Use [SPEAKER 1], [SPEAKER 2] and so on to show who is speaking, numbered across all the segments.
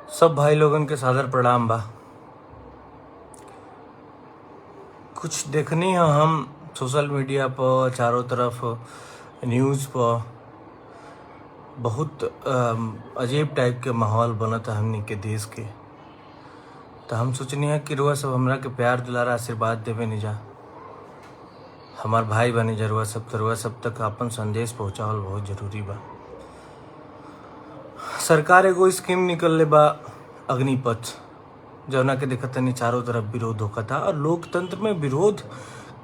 [SPEAKER 1] सब भाई लोगन के सादर प्रणाम बा। कुछ देखनी है हम सोशल मीडिया पर, चारों तरफ न्यूज़ पर बहुत अजीब टाइप के माहौल बनता हमनी के देश के। तो हम सोचनी है कि रुआ सब हमरा के प्यार दुलारा आशीर्वाद देवे नहीं जा, हमार भाई बने जरुआ सब, तरुआ सब तक अपन संदेश पहुँचावल बहुत जरूरी बा। सरकार एगो स्कीम निकलले बा अग्निपथ, जौना के देखत तनी चारों तरफ विरोध होता और लोकतंत्र में विरोध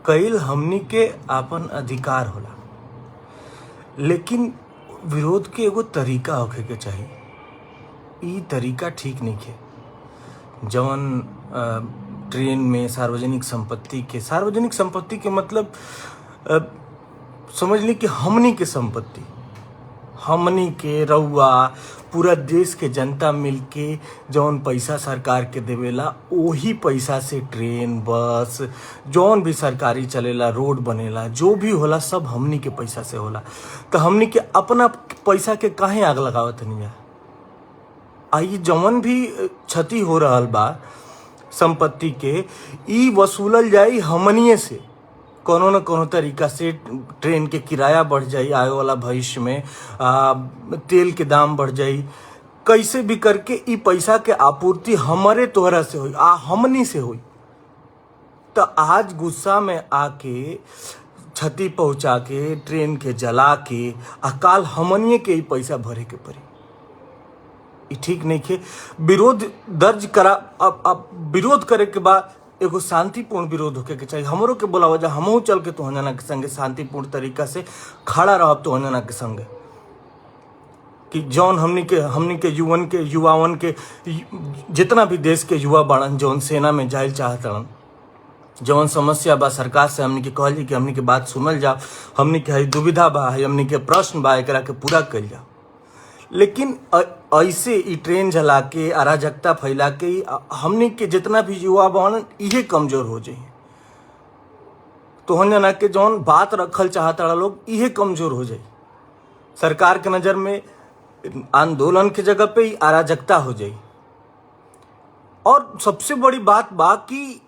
[SPEAKER 1] कईल हमनी के आपन अधिकार होला, लेकिन विरोध के एगो तरीका होखे के चाहिए। ई तरीका ठीक नहीं है। जवन ट्रेन में सार्वजनिक संपत्ति के मतलब समझ ली कि हमनी के संपत्ति, हमनी के रउआ पूरा देश के जनता मिलके जौन पैसा सरकार के देवेला, वही पैसा से ट्रेन बस जौन भी सरकारी चलेला, रोड बनेला, जो भी होला सब हमनी के पैसा से होला। तो हमनी के अपना पैसा के काहे आग लगावत नहीं है? आई जौन भी क्षति हो रहल बा संपत्ति के, ई वसूलल जाई हमनिए से। कोनो न कोनो तरीका से ट्रेन के किराया बढ़ जाई, आए वाला भविष्य में तेल के दाम बढ़ जाई, कैसे भी करके ई पैसा के आपूर्ति हमारे तोहरा से होई, हमनी से होई। तो आज गुस्सा में आके क्षति पहुंचा के ट्रेन के जला के काल हमनिए के ई पैसा भरे के पड़ी। ई ठीक नहीं है। विरोध दर्ज करा, अब विरोध करे के बाद एगो शांतिपूर्ण विरोध होके के चाहिए। हमरो के बोलावा जा, हमहू चल के तो जना के संगे शांतिपूर्ण तरीका से खड़ा रहब तो जना के संगे, कि जौन हमनी के युवावन के जितना भी देश के युवा बाड़न जौन सेना में जाइल चाहतन, जौन समस्या बा सरकार से हमनी के कहली कि हमनी के बात सुनल जा, हमनी के दुविधा बा, हमनी के प्रश्न बा, एकरा के पूरा कइल जा। लेकिन ऐसे ई ट्रेन जला के अराजकता फैला के हमनी के जितना भी युवा बन इहे कमजोर हो जाए। तो हम जना के जौन बात रखल चाहता लोग इहे कमजोर हो जाए। सरकार के नज़र में आंदोलन के जगह पे ही अराजकता हो जाए। और सबसे बड़ी बात बा कि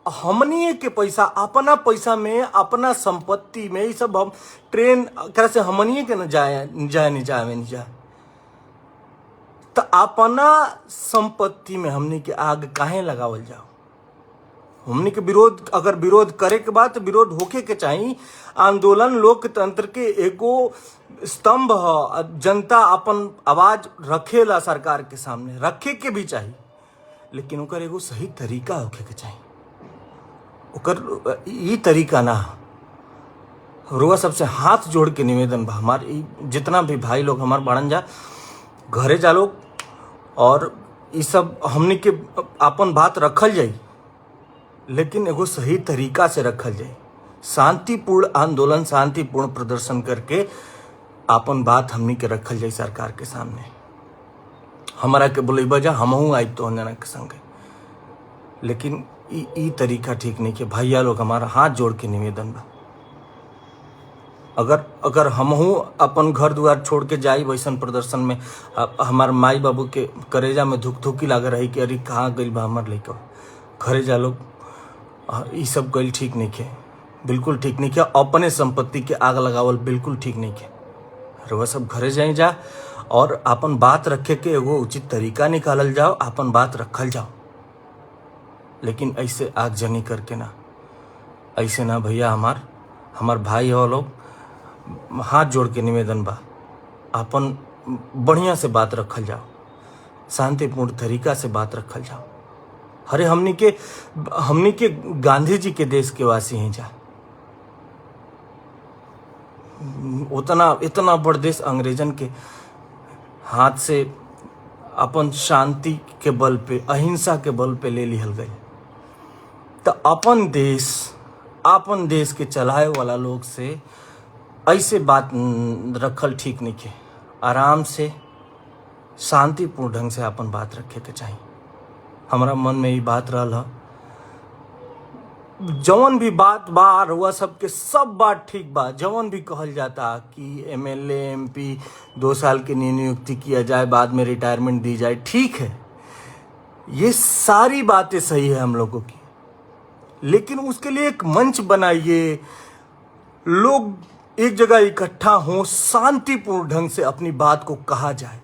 [SPEAKER 1] हमनी के पैसा, अपना पैसा में, अपना संपत्ति में, ये सब हम ट्रेन कर से हमनी के न जाए तो अपना संपत्ति में हमनी के आग काहे लगावल जाओ? हमनी के विरोध, अगर विरोध करे के बाद तो विरोध होके के चाहिए। आंदोलन लोकतंत्र के एगो स्तंभ है। जनता अपन आवाज रखेला, सरकार के सामने रखे के भी चाहिए, लेकिन ओकर एगो सही तरीका होके के चाहिए। ओकर ई तरीका ना रुआ सबसे हाथ जोड़ के निवेदन बा, हमारे जितना भी भाई लोग हमार बाड़न जा, घरे जा लोग, और ये सब हमनी के अपन बात रखल जाई, लेकिन एगो सही तरीका से रखल जाई। शांतिपूर्ण आंदोलन, शांतिपूर्ण प्रदर्शन करके अपन बात हमनी के रखल जाई सरकार के सामने। हमारा के बोले बजा, हमहू आइब तो जना के संगे, लेकिन ई तरीका ठीक नहीं है। भैया लोग हमारा हाथ जोड़ के निवेदन बा, अगर हमहू अपन घर द्वार छोड़ के जाई वैसन प्रदर्शन में, हमार माई बाबू के करेजा में धुक लागे रही कि अरे कहाँ गई बा हमार लइका, घरे जा लोग। ये सब गई ठीक नहीं है, बिल्कुल ठीक नहीं है। अपने संपत्ति के आग लगावल बिल्कुल ठीक नहीं है। वह सब घरे जाए जा और अपन बात रखे के एगो उचित तरीका निकालल जाओ, अपन बात रखल जाओ, लेकिन ऐसे आगजनी करके ना, ऐसे ना भैया। हमार भाई हो लोग, हाथ जोड़ के निवेदन बा, अपन बढ़िया से बात रखल जाओ, शांतिपूर्ण तरीका से बात रखल जाओ। अरे हमनी के गांधी जी के देश के वासी हैं जा, इतना बड़ देश अंग्रेजन के हाथ से अपन शांति के बल पे, अहिंसा के बल पे ले लिहल गई। तो अपन देश के चलाए वाला लोग से ऐसे बात रखल ठीक नहीं है। आराम से शांतिपूर्ण ढंग से अपन बात रखे के चाहिए। हमारा मन में ये बात रहल है, जवन भी बात बा रुआ सबके सब बात ठीक बा। जवन भी कहल जाता कि एमएलए एमपी 2 साल की नियुक्ति किया जाए, बाद में रिटायरमेंट दी जाए, ठीक है, ये सारी बातें सही है हम लोगों की, लेकिन उसके लिए एक मंच बनाइए, लोग एक जगह इकट्ठा हों, शांतिपूर्ण ढंग से अपनी बात को कहा जाए।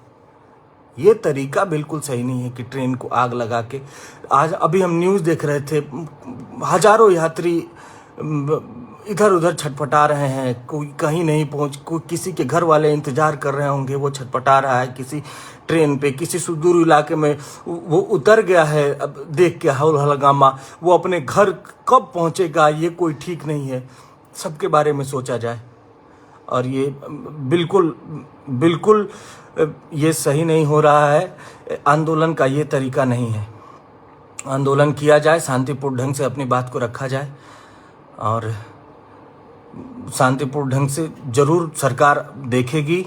[SPEAKER 1] ये तरीका बिल्कुल सही नहीं है कि ट्रेन को आग लगा के, आज अभी हम न्यूज़ देख रहे थे, हजारों यात्री इधर उधर छटपटा रहे हैं, कोई कहीं नहीं पहुंच, कोई किसी के घर वाले इंतजार कर रहे होंगे, वो छटपटा रहा है किसी ट्रेन पे, किसी सुदूर इलाके में वो उतर गया है, अब देख के हौल हलगामा, वो अपने घर कब पहुंचेगा ये कोई ठीक नहीं है। सबके बारे में सोचा जाए, और ये बिल्कुल बिल्कुल ये सही नहीं हो रहा है। आंदोलन का ये तरीका नहीं है। आंदोलन किया जाए, शांतिपूर्ण ढंग से अपनी बात को रखा जाए, और शांतिपूर्ण ढंग से जरूर सरकार देखेगी,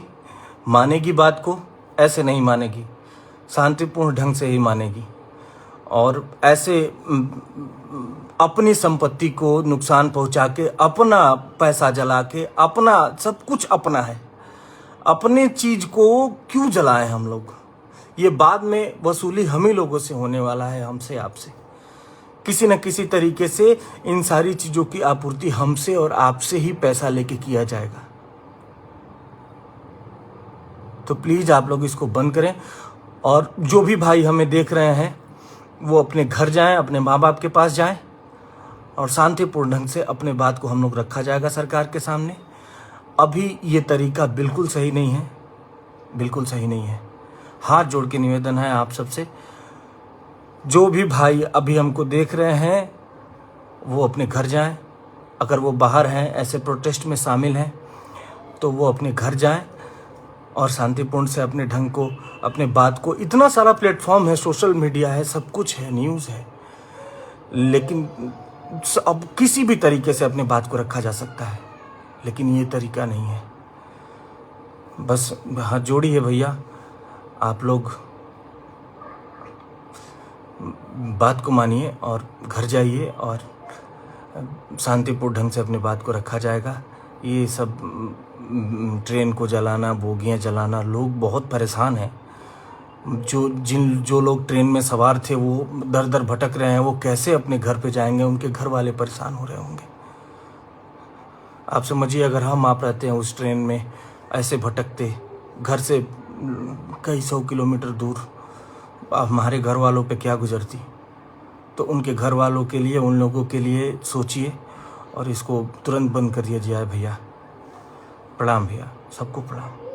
[SPEAKER 1] मानेगी बात को, ऐसे नहीं मानेगी, शांतिपूर्ण ढंग से ही मानेगी। और ऐसे अपनी संपत्ति को नुकसान पहुंचा के, अपना पैसा जला के, अपना सब कुछ अपना है, अपने चीज को क्यों जलाएं हम लोग। ये बाद में वसूली हम ही लोगों से होने वाला है, हमसे आपसे, किसी न किसी तरीके से इन सारी चीजों की आपूर्ति हमसे और आपसे ही पैसा लेके किया जाएगा। तो प्लीज आप लोग इसको बंद करें, और जो भी भाई हमें देख रहे हैं वो अपने घर जाएं, अपने माँ बाप के पास जाएं, और शांतिपूर्ण ढंग से अपने बात को हम लोग रखा जाएगा सरकार के सामने। अभी ये तरीका बिल्कुल सही नहीं है, बिल्कुल सही नहीं है। हाथ जोड़ के निवेदन है आप सबसे, जो भी भाई अभी हमको देख रहे हैं वो अपने घर जाएं, अगर वो बाहर हैं, ऐसे प्रोटेस्ट में शामिल हैं, तो वो अपने घर जाएं और शांतिपूर्ण से अपने ढंग को, अपने बात को, इतना सारा प्लेटफॉर्म है, सोशल मीडिया है, सब कुछ है, न्यूज़ है, लेकिन अब किसी भी तरीके से अपने बात को रखा जा सकता है, लेकिन ये तरीका नहीं है। बस हाथ जोड़ी है भैया, आप लोग बात को मानिए और घर जाइए, और शांतिपूर्ण ढंग से अपनी बात को रखा जाएगा। ये सब ट्रेन को जलाना, बोगियां जलाना, लोग बहुत परेशान हैं। जो लोग ट्रेन में सवार थे वो दर दर भटक रहे हैं, वो कैसे अपने घर पे जाएंगे, उनके घर वाले परेशान हो रहे होंगे। आप समझिए, अगर हम आप रहते हैं उस ट्रेन में, ऐसे भटकते, घर से कई 100 किलोमीटर दूर, हमारे घर वालों पे क्या गुजरती। तो उनके घर वालों के लिए, उन लोगों के लिए सोचिए, और इसको तुरंत बंद कर दिया जाए भैया। प्रणाम भैया, सबको प्रणाम।